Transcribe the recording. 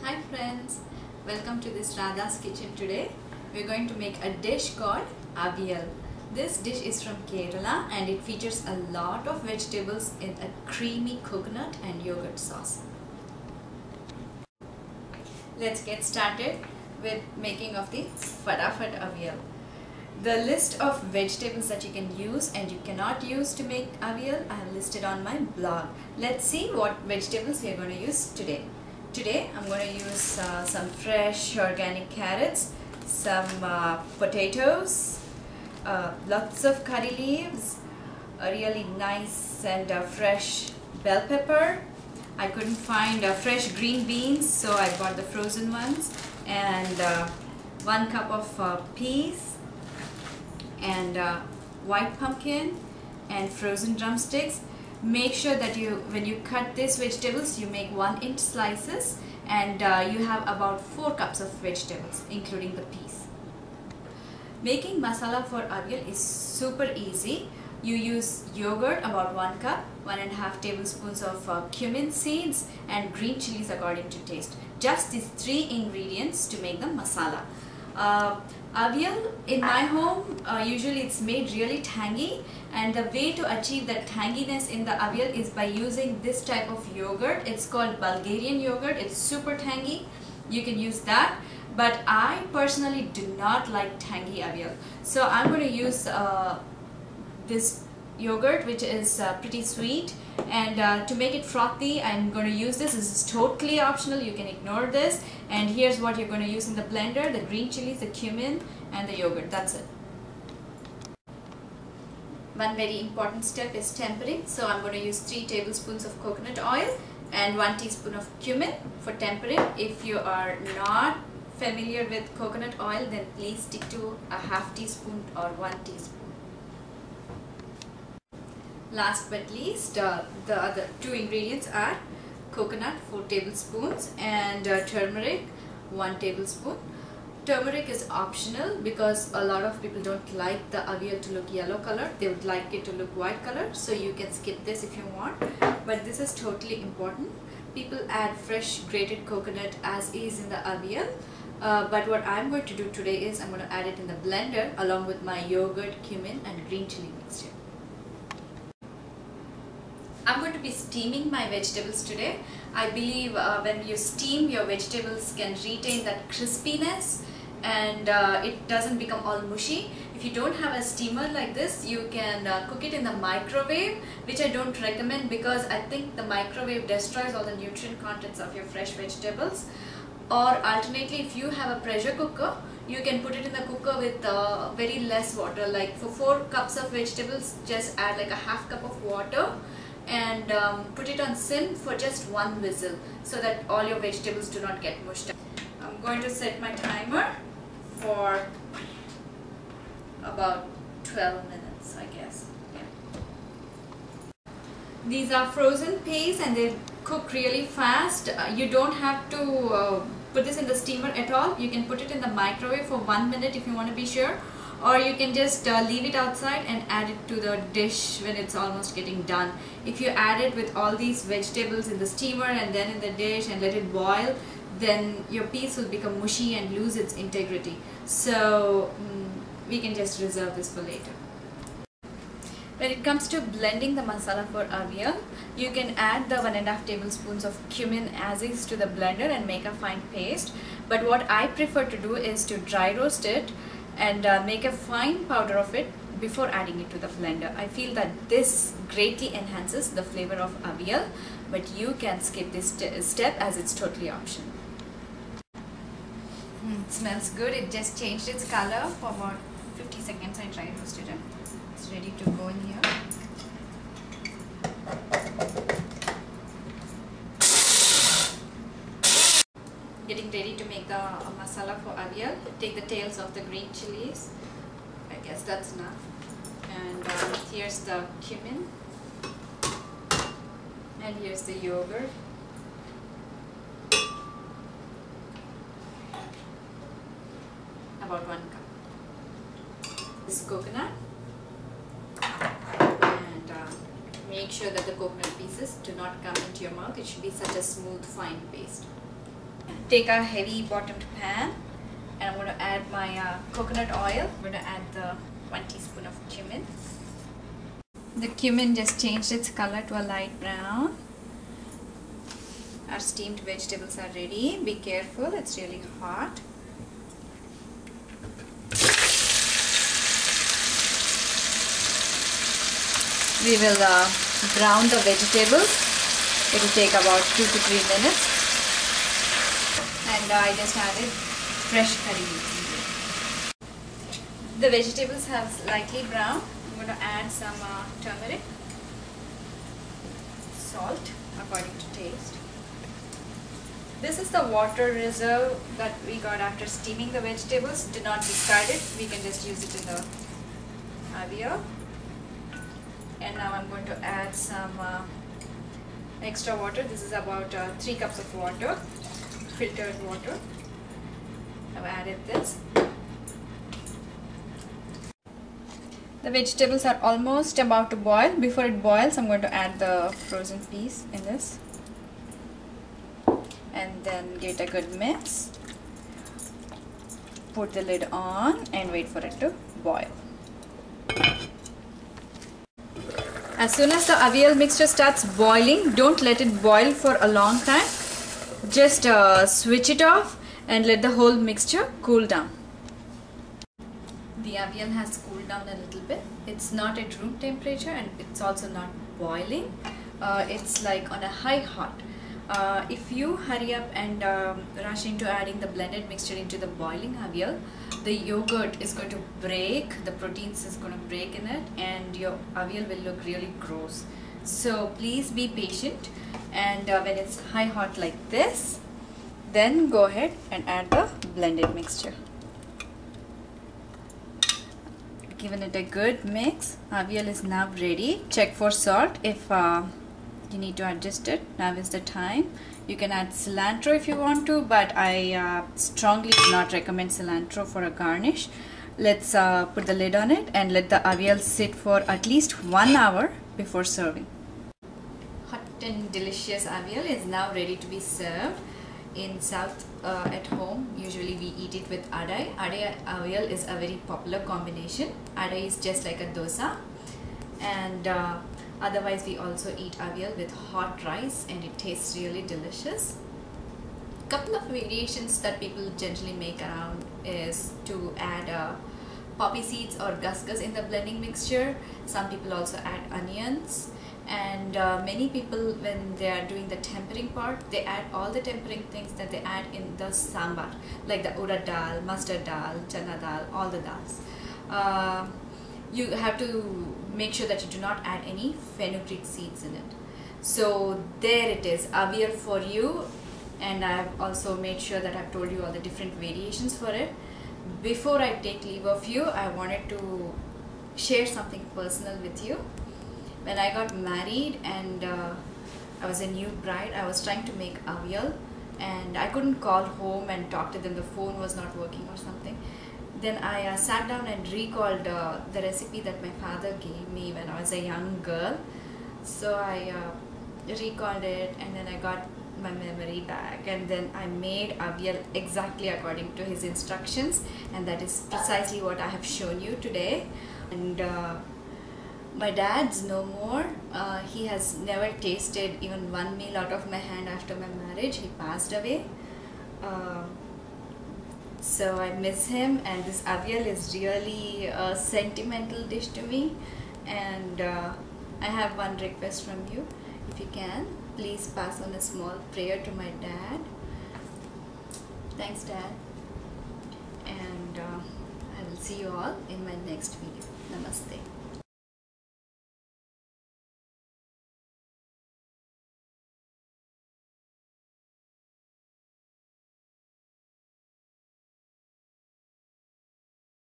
Hi friends, welcome to this Radha's kitchen. Today we're going to make a dish called Avial. This dish is from Kerala and it features a lot of vegetables in a creamy coconut and yogurt sauce. Let's get started with making of the Fatafat Avial. The list of vegetables that you can use and you cannot use to make Avial I have listed on my blog. Let's see what vegetables we are going to use today. Today I'm going to use some fresh organic carrots, some potatoes, lots of curry leaves, a really nice and fresh bell pepper. I couldn't find fresh green beans, so I bought the frozen ones, and 1 cup of peas, and white pumpkin and frozen drumsticks. Make sure that when you cut these vegetables, you make 1-inch slices, and you have about 4 cups of vegetables including the peas. Making masala for Avial is super easy. You use yogurt about 1 cup, 1.5 tablespoons of cumin seeds, and green chilies according to taste. Just these 3 ingredients to make the masala. Avial in my home, usually it's made really tangy, and the way to achieve that tanginess in the Avial is by using this type of yogurt. It's called Bulgarian yogurt. It's super tangy. You can use that, but I personally do not like tangy Avial. So I'm going to use this yogurt, which is pretty sweet, and to make it frothy I'm going to use this. This is totally optional, you can ignore this. And here's what you're going to use in the blender: the green chilies, the cumin, and the yogurt. That's it. One very important step is tempering. So I'm going to use 3 tablespoons of coconut oil and 1 teaspoon of cumin for tempering. If you are not familiar with coconut oil, then please stick to a 1/2 teaspoon or 1 teaspoon. Last but least, the other 2 ingredients are coconut 4 tablespoons and turmeric 1 tablespoon. Turmeric is optional because a lot of people don't like the Avial to look yellow color. They would like it to look white color, so you can skip this if you want, but this is totally important. People add fresh grated coconut as is in the Avial, but what I'm going to do today is I'm going to add it in the blender along with my yogurt, cumin, and green chili mixture. I'm going to be steaming my vegetables today. I believe when you steam, your vegetables can retain that crispiness and it doesn't become all mushy. If you don't have a steamer like this, you can cook it in the microwave, which I don't recommend because I think the microwave destroys all the nutrient contents of your fresh vegetables. Or alternately, if you have a pressure cooker, you can put it in the cooker with very less water. Like for 4 cups of vegetables, just add like a 1/2 cup of water and put it on sim for just 1 whistle so that all your vegetables do not get mushed up. I'm going to set my timer for about 12 minutes, I guess. Yeah. These are frozen peas and they cook really fast. You don't have to put this in the steamer at all. You can put it in the microwave for 1 minute if you want to be sure, or you can just leave it outside and add it to the dish when it's almost getting done. If you add it with all these vegetables in the steamer and then in the dish and let it boil, then your peas will become mushy and lose its integrity. So we can just reserve this for later. When it comes to blending the masala for Avial, you can add the 1.5 tablespoons of cumin as is to the blender and make a fine paste. But what I prefer to do is to dry roast it and make a fine powder of it before adding it to the blender. I feel that this greatly enhances the flavor of Avial, but you can skip this step as it's totally optional. It smells good. It just changed its color for about 50 seconds. I dry roasted it. It's ready to go in here. Getting ready to make the masala for Avial. Take the tails of the green chilies. I guess that's enough. And here's the cumin. And here's the yogurt. About 1 cup. This coconut. And make sure that the coconut pieces do not come into your mouth. It should be such a smooth, fine paste. Take a heavy bottomed pan and I'm going to add my coconut oil. I'm going to add the 1 teaspoon of cumin. The cumin just changed its color to a light brown. Our steamed vegetables are ready. Be careful, it's really hot. We will brown the vegetables. It will take about 2 to 3 minutes. And I just added fresh curry leaves. The vegetables have slightly browned. I'm going to add some turmeric, salt according to taste. This is the water reserve that we got after steaming the vegetables. Do not discard it. We can just use it in the Avial. And now I'm going to add some extra water. This is about 3 cups of water, filtered water. I've added this. The vegetables are almost about to boil. Before it boils, I'm going to add the frozen peas in this. And then give it a good mix. Put the lid on and wait for it to boil. As soon as the Avial mixture starts boiling, don't let it boil for a long time. Just switch it off and let the whole mixture cool down. The Avial has cooled down a little bit. It's not at room temperature and it's also not boiling. It's like on a high hot. If you hurry up and rush into adding the blended mixture into the boiling Avial, the yogurt is going to break, the proteins is going to break in it, and your Avial will look really gross. So please be patient, and when it's high hot like this, then go ahead and add the blended mixture. Given it a good mix, Avial is now ready. Check for salt if you need to adjust it. Now is the time. You can add cilantro if you want to, but I strongly do not recommend cilantro for a garnish. Let's put the lid on it and let the Avial sit for at least 1 hour before serving. Hot and delicious Avial is now ready to be served. In South at home, usually we eat it with adai. Adai Avial is a very popular combination. Adai is just like a dosa, and otherwise we also eat Avial with hot rice and it tastes really delicious. Couple of variations that people generally make around is to add poppy seeds or gus in the blending mixture. Some people also add onions, and many people, when they are doing the tempering part, they add all the tempering things that they add in the sambar, like the urad dal, mustard dal, chana dal, all the dals. You have to make sure that you do not add any fenugreek seeds in it. So there it is, Avial for you, and I've also made sure that I've told you all the different variations for it. Before I take leave of you, I wanted to share something personal with you. When I got married and I was a new bride, I was trying to make Avial and I couldn't call home and talk to them. The phone was not working or something. Then I sat down and recalled the recipe that my father gave me when I was a young girl. So I recalled it, and then I got my memory back, and then I made Avial exactly according to his instructions, and that is precisely what I have shown you today. And my dad's no more. He has never tasted even one meal out of my hand after my marriage. He passed away. So I miss him, and this Avial is really a sentimental dish to me. And I have one request from you. If you can, please pass on a small prayer to my dad. Thanks, Dad. And I will see you all in my next video. Namaste.